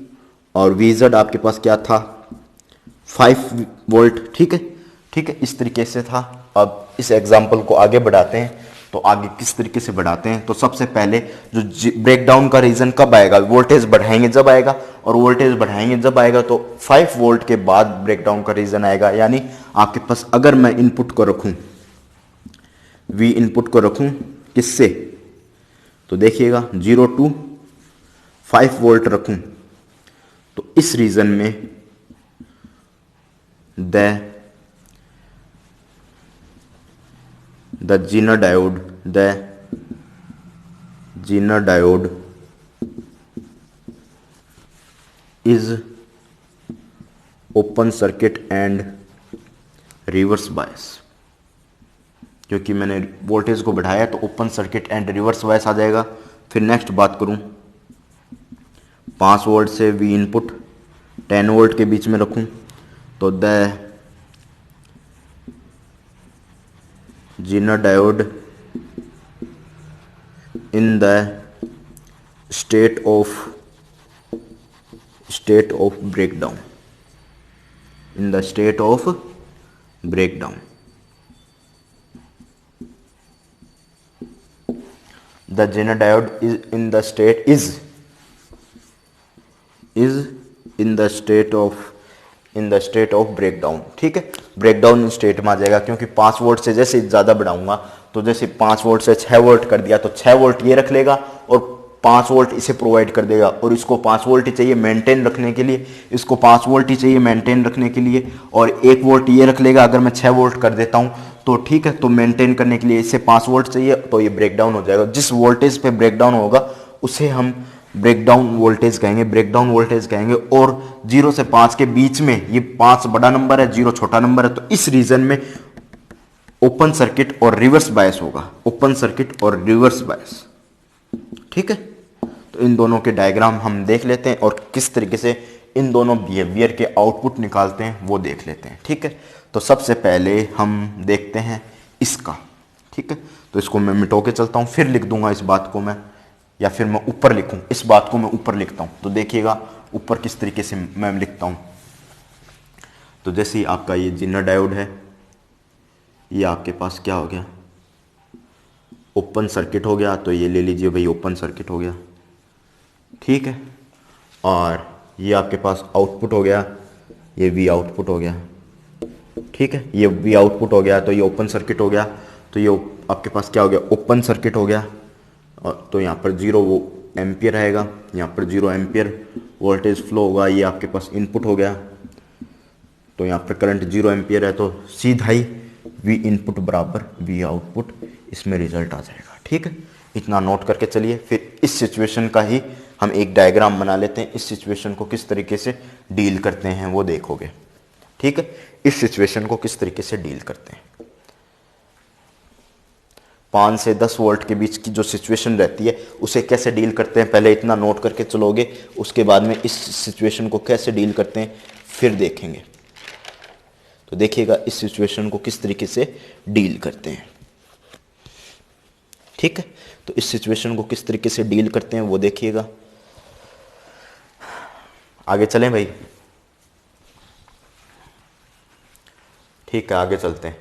Speaker 1: और वी जेड आपके पास क्या था, 5 वोल्ट। ठीक है, ठीक है, इस तरीके से था। अब इस एग्जाम्पल को आगे बढ़ाते हैं, तो आगे किस तरीके से बढ़ाते हैं, तो सबसे पहले जो ब्रेकडाउन का रीजन कब आएगा, वोल्टेज बढ़ाएंगे जब आएगा, और वोल्टेज बढ़ाएंगे जब आएगा तो 5 वोल्ट के बाद ब्रेकडाउन का रीजन आएगा। यानी आपके पास अगर मैं इनपुट को रखूं, वी इनपुट को रखूं किससे, तो देखिएगा 0 to 5 वोल्ट रखूं, तो इस रीजन में the Zener diode is open circuit and reverse bias। क्योंकि मैंने वोल्टेज को बढ़ाया तो open circuit and reverse bias आ जाएगा। फिर नेक्स्ट बात करूं, 5 वोल्ट से वी इनपुट 10 वोल्ट के बीच में रखूं, तो the Zener diode in the state of breakdown, in the state of breakdown, the Zener diode is in the state of breakdown। ठीक है, ब्रेकडाउन स्टेट में आ जाएगा, क्योंकि 5 वोल्ट से जैसे ज़्यादा बढ़ाऊंगा तो जैसे 5 वोल्ट से 6 वोल्ट कर दिया तो 6 वोल्ट ये रख लेगा, और 5 वोल्ट इसे प्रोवाइड कर देगा, और इसको 5 वोल्ट ही चाहिए मेंटेन रखने के लिए, इसको 5 वोल्ट ही चाहिए मेंटेन रखने के लिए, और 1 वोल्ट ये रख लेगा। अगर मैं 6 वोल्ट कर देता हूँ तो ठीक है, तो मेंटेन करने के लिए इसे 5 वोल्ट चाहिए, तो ये ब्रेकडाउन हो जाएगा। जिस वोल्टेज पे ब्रेकडाउन होगा उसे हम ब्रेकडाउन वोल्टेज कहेंगे, ब्रेकडाउन वोल्टेज कहेंगे। और 0 से 5 के बीच में, ये 5 बड़ा नंबर है, 0 छोटा नंबर है, तो इस रीजन में ओपन सर्किट और रिवर्स बायस होगा, ओपन सर्किट और रिवर्स बायस। ठीक है, तो इन दोनों के डायग्राम हम देख लेते हैं और किस तरीके से इन दोनों बिहेवियर के आउटपुट निकालते हैं वो देख लेते हैं। ठीक है, तो सबसे पहले हम देखते हैं इसका। ठीक है, तो इसको मैं मिटो के चलता हूं, फिर लिख दूंगा इस बात को मैं, या फिर मैं ऊपर लिखूं, इस बात को मैं ऊपर लिखता हूं। तो देखिएगा ऊपर किस तरीके से मैं लिखता हूं। तो जैसे ही आपका ये जिनर डायोड है, ये आपके पास क्या हो गया, ओपन सर्किट हो गया, तो ये ले लीजिए भाई, ओपन सर्किट हो गया। ठीक है, और ये आपके पास आउटपुट हो गया, ये वी आउटपुट हो गया। ठीक है, ये वी आउटपुट हो गया, तो ये ओपन सर्किट हो गया, तो ये आपके पास क्या हो गया, ओपन सर्किट हो गया। और तो यहाँ पर 0 वो एम्पियर आएगा, यहाँ पर 0 एम्पियर वोल्टेज फ्लो होगा। ये आपके पास इनपुट हो गया, तो यहाँ पर करंट 0 एम्पियर है, तो सीधा ही वी इनपुट बराबर वी आउटपुट, इसमें रिजल्ट आ जाएगा। ठीक है, इतना नोट करके चलिए। फिर इस सिचुएशन का ही हम एक डायग्राम बना लेते हैं, इस सिचुएशन को किस तरीके से डील करते हैं वो देखोगे। ठीक है, इस सिचुएशन को किस तरीके से डील करते हैं। 5 से 10 वोल्ट के बीच की जो सिचुएशन रहती है उसे कैसे डील करते हैं, पहले इतना नोट करके चलोगे, उसके बाद में इस सिचुएशन को कैसे डील करते हैं फिर देखेंगे। तो देखिएगा इस सिचुएशन को किस तरीके से डील करते हैं। ठीक है, तो इस सिचुएशन को किस तरीके से डील करते हैं वो देखिएगा। आगे चलें भाई। ठीक है, आगे चलते हैं।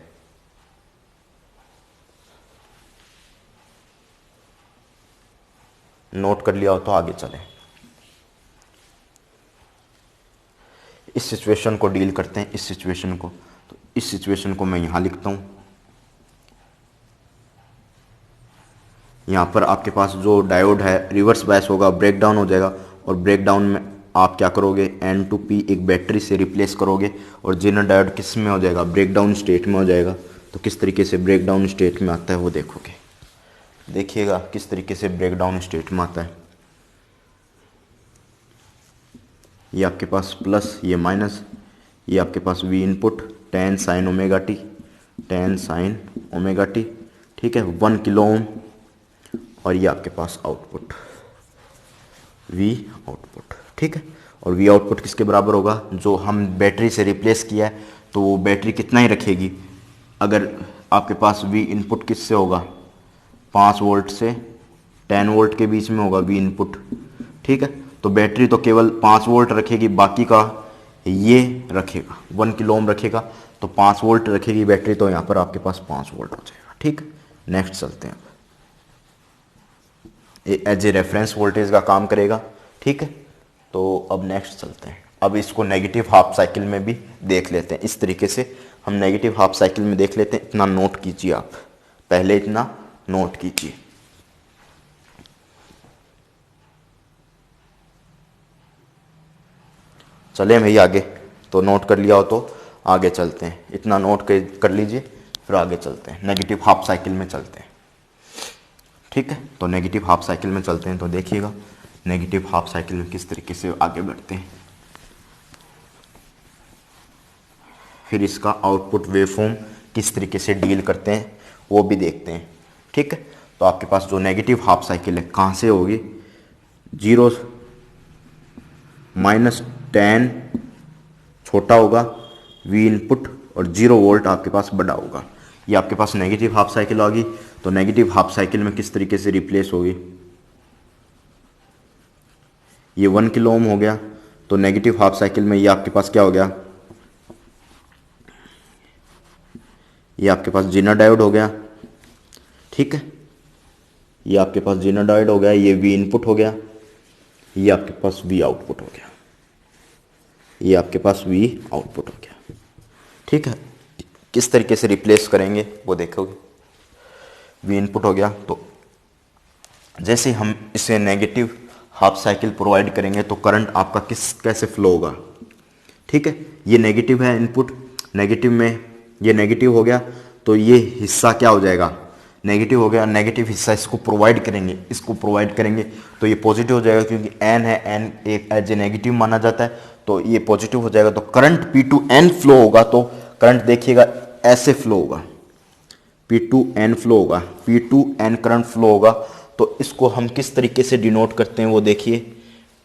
Speaker 1: नोट कर लिया हो तो आगे चलें। इस सिचुएशन को डील करते हैं, इस सिचुएशन को। तो इस सिचुएशन को मैं यहां लिखता हूं। यहां पर आपके पास जो डायोड है रिवर्स बायस होगा, ब्रेकडाउन हो जाएगा, और ब्रेकडाउन में आप क्या करोगे, N2P एक बैटरी से रिप्लेस करोगे, और जेनर डायोड किस में हो जाएगा, ब्रेकडाउन स्टेट में हो जाएगा। तो किस तरीके से ब्रेकडाउन स्टेट में आता है वो देखोगे। देखिएगा किस तरीके से ब्रेकडाउन स्टेट में आता है। ये आपके पास प्लस, ये माइनस, ये आपके पास V input tan sin omega T, tan sin omega T. ठीक है, 1 किलो ओम, और ये आपके पास आउटपुट वी आउटपुट। ठीक है, और वी आउटपुट किसके बराबर होगा, जो हम बैटरी से रिप्लेस किया है, तो वो बैटरी कितना ही रखेगी। अगर आपके पास वी इनपुट किससे होगा, 5 वोल्ट से 10 वोल्ट के बीच में होगा वी इनपुट। ठीक है, तो बैटरी तो केवल 5 वोल्ट रखेगी, बाकी का ये रखेगा 1 किलो ओम रखेगा, तो 5 वोल्ट रखेगी बैटरी, तो यहाँ पर आपके पास 5 वोल्ट हो जाएगा। ठीक, नेक्स्ट चलते हैं। एज ए रेफरेंस वोल्टेज का काम करेगा। ठीक है, तो अब नेक्स्ट चलते हैं। अब इसको नेगेटिव हाफ साइकिल में भी देख लेते हैं। इस तरीके से हम नेगेटिव हाफ साइकिल में देख लेते हैं। इतना नोट कीजिए, आप पहले इतना नोट कीजिए। चले भाई आगे, तो नोट कर लिया हो तो आगे चलते हैं। इतना नोट कर लीजिए, फिर आगे चलते हैं, नेगेटिव हाफ साइकिल में चलते हैं। ठीक है, तो नेगेटिव हाफ साइकिल में चलते हैं। तो देखिएगा नेगेटिव हाफ साइकिल में किस तरीके से आगे बढ़ते हैं। फिर इसका आउटपुट वेवफॉर्म किस तरीके से डील करते हैं वो भी देखते हैं। ठीक है, तो आपके पास जो नेगेटिव हाफ साइकिल है कहाँ से होगी, 0 -10 छोटा होगा वी इनपुट, और 0 वोल्ट आपके पास बड़ा होगा। ये आपके पास नेगेटिव हाफ साइकिल होगी। तो नेगेटिव हाफ साइकिल में किस तरीके से रिप्लेस होगी, ये 1 किलो ओम हो गया, तो नेगेटिव हाफ साइकिल में ये आपके पास क्या हो गया, ये आपके पास जेनर डायोड हो गया। ठीक है, ये आपके पास जेनर डायोड हो गया, ये वी इनपुट हो गया, ये आपके पास वी आउटपुट हो गया, ये आपके पास वी आउटपुट हो गया। ठीक है, किस तरीके से रिप्लेस करेंगे वो देखोगे। वी इनपुट हो गया, तो जैसे हम इसे नेगेटिव हाफ साइकिल प्रोवाइड करेंगे तो करंट आपका कैसे फ्लो होगा। ठीक है, ये नेगेटिव है इनपुट, नेगेटिव में ये नेगेटिव हो गया तो ये हिस्सा क्या हो जाएगा, नेगेटिव हो गया। नेगेटिव हिस्सा इसको प्रोवाइड करेंगे तो ये पॉजिटिव हो जाएगा, क्योंकि एन है, एन एक एज ए नेगेटिव माना जाता है, तो ये पॉजिटिव हो जाएगा। तो current P to N flow होगा, तो करंट देखिएगा ऐसे फ्लो होगा, पी टू एन फ्लो होगा, P to N current flow होगा। तो इसको हम किस तरीके से डिनोट करते हैं वो देखिए।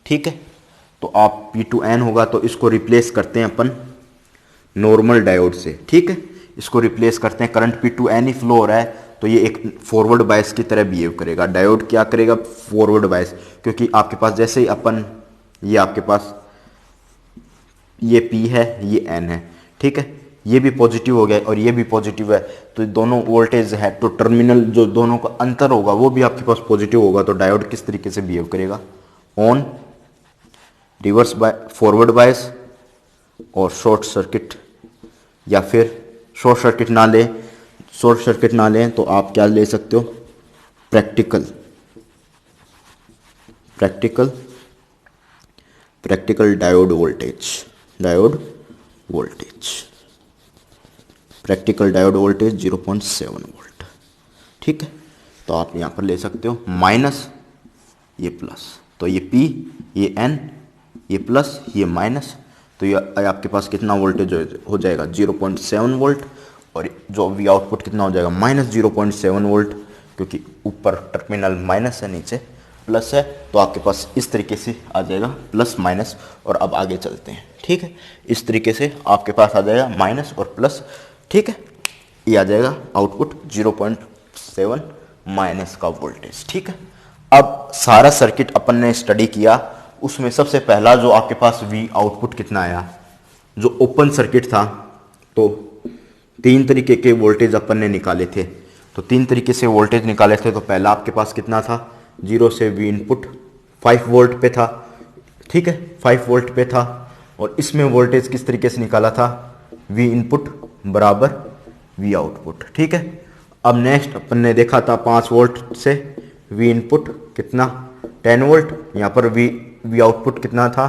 Speaker 1: ठीक है, तो आप पी टू एन होगा तो इसको रिप्लेस करते हैं अपन नॉर्मल डायोड से। ठीक है, इसको रिप्लेस करते हैं, करंट पी टू एन ही फ्लो हो रहा है तो ये एक फॉरवर्ड बायस की तरह बिहेव करेगा। डायोड क्या करेगा, फॉरवर्ड बायस, क्योंकि आपके पास जैसे ही अपन ये आपके पास ये P है, ये N है। ठीक है, ये भी पॉजिटिव हो गया और ये भी पॉजिटिव है, तो दोनों वोल्टेज है, तो टर्मिनल जो दोनों का अंतर होगा वो भी आपके पास पॉजिटिव होगा। तो डायोड किस तरीके से बिहेव करेगा, on, reverse bias, forward bias और शॉर्ट सर्किट, या फिर शॉर्ट सर्किट ना लें तो आप क्या ले सकते हो, प्रैक्टिकल डायोड वोल्टेज 0.7 वोल्ट। ठीक है, तो आप यहाँ पर ले सकते हो माइनस, ये प्लस, तो ये P, ये N, ये प्लस, ये माइनस, तो ये आपके पास कितना वोल्टेज हो जाएगा 0.7 वोल्ट, और जो V आउटपुट कितना हो जाएगा माइनस 0.7 वोल्ट, क्योंकि ऊपर टर्मिनल माइनस है, नीचे प्लस है, तो आपके पास इस तरीके से आ जाएगा प्लस माइनस। और अब आगे चलते हैं। ठीक है, इस तरीके से आपके पास आ जाएगा माइनस और प्लस। ठीक है, ये आ जाएगा आउटपुट 0.7 माइनस का वोल्टेज। ठीक है, अब सारा सर्किट अपन ने स्टडी किया, उसमें सबसे पहला जो आपके पास V आउटपुट कितना आया, जो ओपन सर्किट था, तो 3 तरीके के वोल्टेज अपन ने निकाले थे। तो 3 तरीके से वोल्टेज निकाले थे, तो पहला आपके पास कितना था, 0 से V इनपुट 5 वोल्ट पे था। ठीक है, 5 वोल्ट पे था, और इसमें वोल्टेज किस तरीके से निकाला था, V इनपुट बराबर V आउटपुट। ठीक है, अब नेक्स्ट अपन ने देखा था 5 वोल्ट से V इनपुट कितना 10 वोल्ट, यहाँ पर V आउटपुट कितना था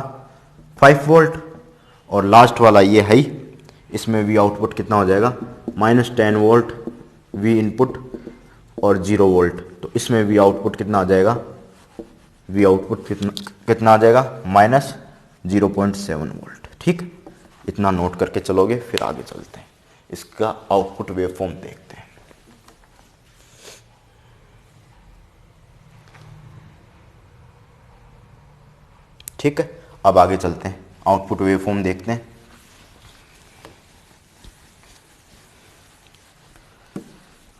Speaker 1: 5 वोल्ट, और लास्ट वाला ये है, इसमें V आउटपुट कितना हो जाएगा -10 वोल्ट V इनपुट और 0 वोल्ट, तो इसमें V आउटपुट कितना आ जाएगा, V आउटपुट कितना आ जाएगा -0.7 वोल्ट। ठीक, इतना नोट करके चलोगे, फिर आगे चलते हैं, इसका आउटपुट वेवफॉर्म देखते हैं। ठीक है, अब आगे चलते हैं, आउटपुट वेवफॉर्म देखते हैं।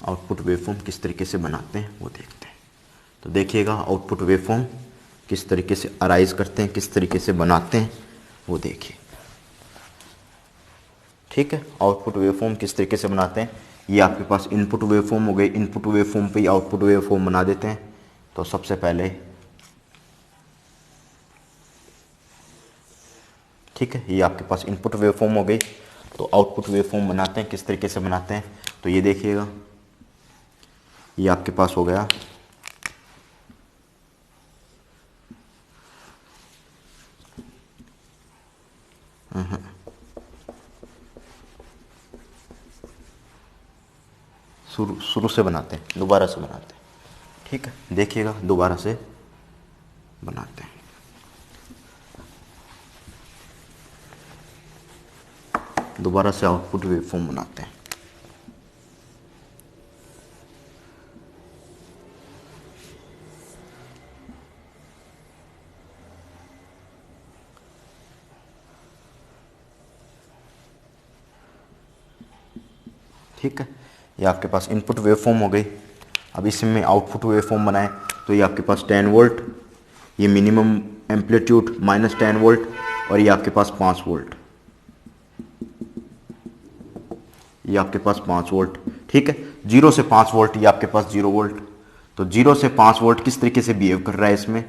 Speaker 1: आउटपुट वेवफॉर्म किस तरीके से बनाते हैं वो देखते हैं। तो देखिएगा आउटपुट वेवफॉर्म किस तरीके से अराइज करते हैं, किस तरीके से बनाते हैं वो देखिए। ठीक है, आउटपुट वेवफॉर्म किस तरीके से बनाते हैं, ये आपके पास इनपुट वेवफॉर्म हो गई, इनपुट वेवफॉर्म पे ही आउटपुट वेवफॉर्म बना देते हैं। तो सबसे पहले, ठीक है, ये आपके पास इनपुट वेवफॉर्म हो गई, तो आउटपुट वेवफॉर्म बनाते हैं, किस तरीके से बनाते हैं। तो ये देखिएगा, ये आपके पास हो गया शुरू से बनाते हैं, दोबारा से बनाते हैं। ठीक है, देखिएगा दोबारा से बनाते हैं। दोबारा से आउटपुट वेवफॉर्म बनाते हैं। ठीक है, ये आपके पास इनपुट वेवफॉर्म हो गई। अब इसमें आउटपुट वेवफॉर्म बनाएं, तो ये आपके पास 10 वोल्ट, ये मिनिमम एम्पलीट्यूड -10 वोल्ट, और ये आपके पास 5 वोल्ट, ये आपके पास 5 वोल्ट। ठीक है, 0 से 5 वोल्ट, ये आपके पास 0 वोल्ट। तो 0 से 5 वोल्ट किस तरीके से बिहेव कर रहा है, इसमें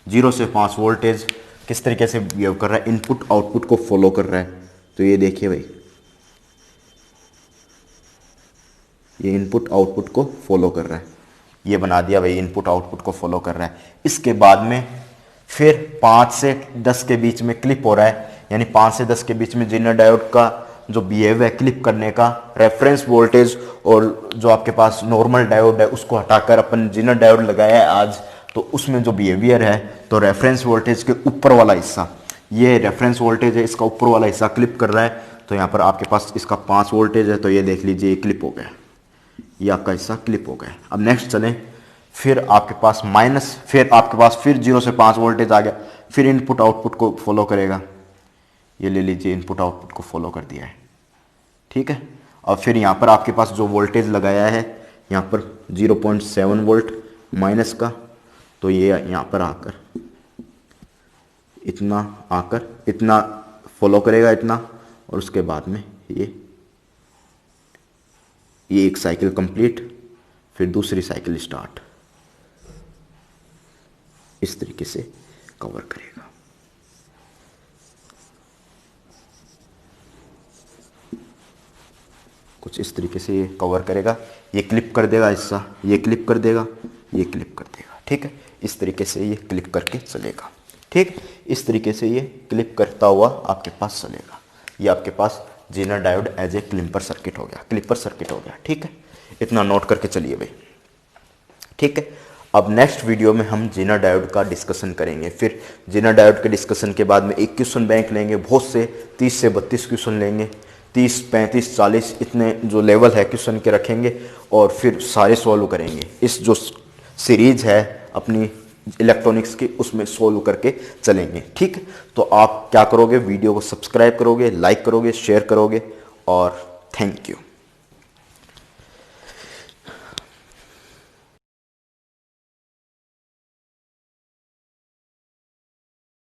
Speaker 1: 0 से 5 वोल्टेज किस तरीके से बिहेव कर रहा है, इनपुट आउटपुट को फॉलो कर रहा है। तो ये देखिए भाई, ये इनपुट आउटपुट को फॉलो कर रहा है। ये बना दिया भाई, इनपुट आउटपुट को फॉलो कर रहा है। इसके बाद में फिर 5 से 10 के बीच में क्लिप हो रहा है, यानी 5 से 10 के बीच में जेनर डायोड का जो बिहेव है क्लिप करने का, रेफरेंस वोल्टेज और जो आपके पास नॉर्मल डायोड है उसको हटाकर अपन जेनर डायोड लगाया है आज, तो उसमें जो बिहेवियर है, तो रेफरेंस वोल्टेज के ऊपर वाला हिस्सा, ये रेफरेंस वोल्टेज है, इसका ऊपर वाला हिस्सा क्लिप कर रहा है। तो यहाँ पर आपके पास इसका 5 वोल्टेज है, तो ये देख लीजिए ये क्लिप हो गया, ये आपका हिस्सा क्लिप हो गया। अब नेक्स्ट चलें, फिर आपके पास माइनस, फिर आपके पास फिर 0 से 5 वोल्टेज आ गया, फिर इनपुट आउटपुट को फॉलो करेगा। ये ले लीजिए, इनपुट आउटपुट को फॉलो कर दिया है, ठीक है। और फिर यहाँ पर आपके पास जो वोल्टेज लगाया है यहाँ पर 0.7 वोल्ट माइनस का, तो ये यहाँ पर आकर इतना फॉलो करेगा इतना, और उसके बाद में ये एक साइकिल कंप्लीट, फिर दूसरी साइकिल स्टार्ट, इस तरीके से कवर करेगा। कुछ इस तरीके से ये कवर करेगा, ये क्लिप कर देगा हिस्सा, ये क्लिप कर देगा, ये क्लिप कर देगा, ठीक है। इस तरीके से ये क्लिप करके चलेगा, ठीक। इस तरीके से ये क्लिप करता हुआ आपके पास चलेगा। ये आपके पास zener diode as a clipper circuit हो गया, ठीक है। इतना नोट करके चलिए भाई, ठीक है। अब नेक्स्ट वीडियो में हम जेनर डायोड का डिस्कशन करेंगे। फिर जेनर डायोड के डिस्कशन के बाद में एक क्वेश्चन बैंक लेंगे, बहुत से 30 से 32 क्वेश्चन लेंगे, 30, 35, 40 इतने जो लेवल है क्वेश्चन के रखेंगे, और फिर सारे सॉल्व करेंगे। इस जो सीरीज है अपनी इलेक्ट्रॉनिक्स की, उसमें सॉल्व करके चलेंगे, ठीक है। तो आप क्या करोगे, वीडियो को सब्सक्राइब करोगे, लाइक करोगे, शेयर करोगे, और थैंक यू।